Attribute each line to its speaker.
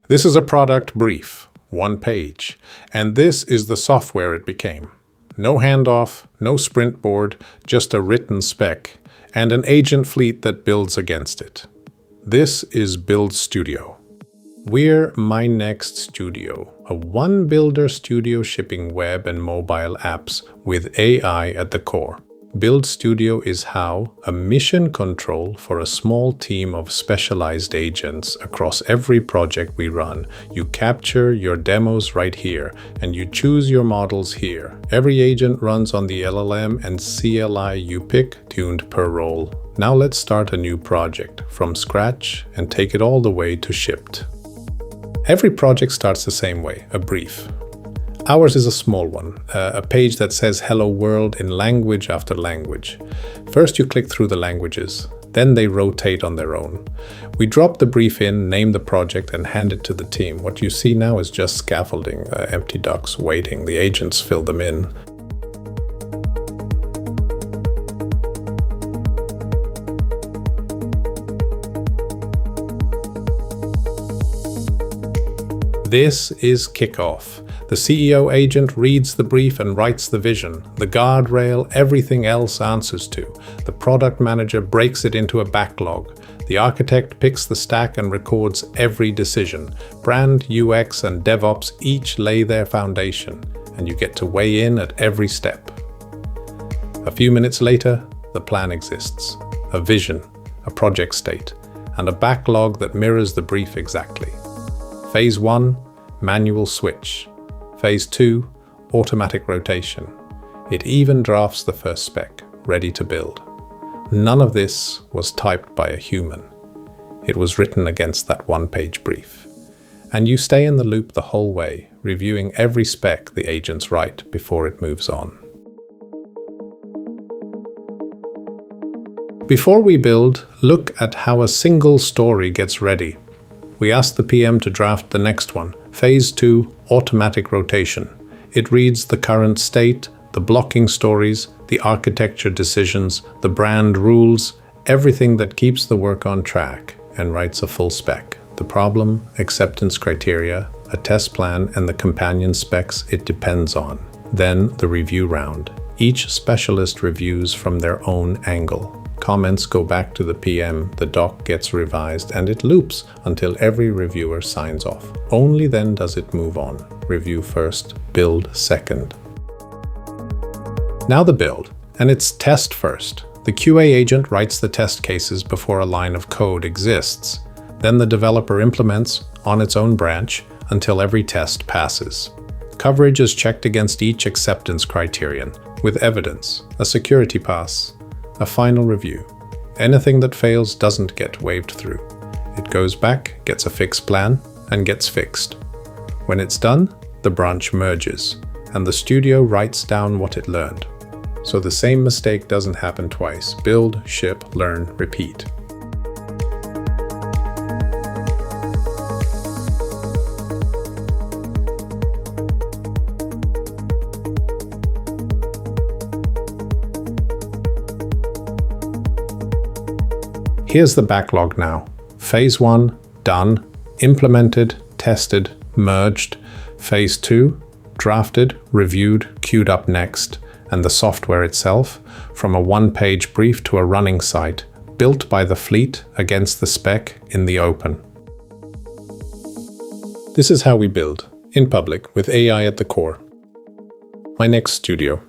Speaker 1: This is a product brief, 1 page, and this is the software it became. No handoff, no sprint board, just a written spec, and an agent fleet that builds against it. This is Build Studio. We're My Next Studio, a one-builder studio shipping web and mobile apps with AI at the core. Build Studio is how a mission control for a small team of specialized agents across every project we run. You capture your demos right here, and you choose your models here. Every agent runs on the LLM and CLI you pick, tuned per role. Now let's start a new project from scratch and take it all the way to shipped. Every project starts the same way, a brief. Ours is a small one, a page that says Hello World in language after language. First you click through the languages, then they rotate on their own. We drop the brief in, name the project, and hand it to the team. What you see now is just scaffolding, empty docs waiting. The agents fill them in. This is Kickoff. The CEO agent reads the brief and writes the vision. The guardrail, everything else answers to. The product manager breaks it into a backlog. The architect picks the stack and records every decision. Brand, UX, and DevOps each lay their foundation, and you get to weigh in at every step. A few minutes later, the plan exists. A vision, a project state, and a backlog that mirrors the brief exactly. Phase 1, manual switch. Phase 2, automatic rotation. It even drafts the first spec, ready to build. None of this was typed by a human. It was written against that one-page brief. And you stay in the loop the whole way, reviewing every spec the agents write before it moves on. Before we build, look at how a single story gets ready. We ask the PM to draft the next one. Phase 2, automatic rotation. It reads the current state, the blocking stories, the architecture decisions, the brand rules, everything that keeps the work on track, and writes a full spec. The problem, acceptance criteria, a test plan, and the companion specs it depends on. Then the review round. Each specialist reviews from their own angle. Comments go back to the PM, the doc gets revised, and it loops until every reviewer signs off. Only then does it move on. Review first, build second. Now the build, and it's test first. The QA agent writes the test cases before a line of code exists. Then the developer implements on its own branch until every test passes. Coverage is checked against each acceptance criterion with evidence, a security pass, a final review. Anything that fails doesn't get waved through. It goes back, gets a fixed plan, and gets fixed. When it's done, the branch merges, and the studio writes down what it learned. So the same mistake doesn't happen twice. Build, ship, learn, repeat. Here's the backlog now. Phase 1, done, implemented, tested, merged. Phase 2, drafted, reviewed, queued up next. And the software itself, from a one-page brief to a running site, built by the fleet against the spec in the open. This is how we build, in public, with AI at the core. My Next Studio.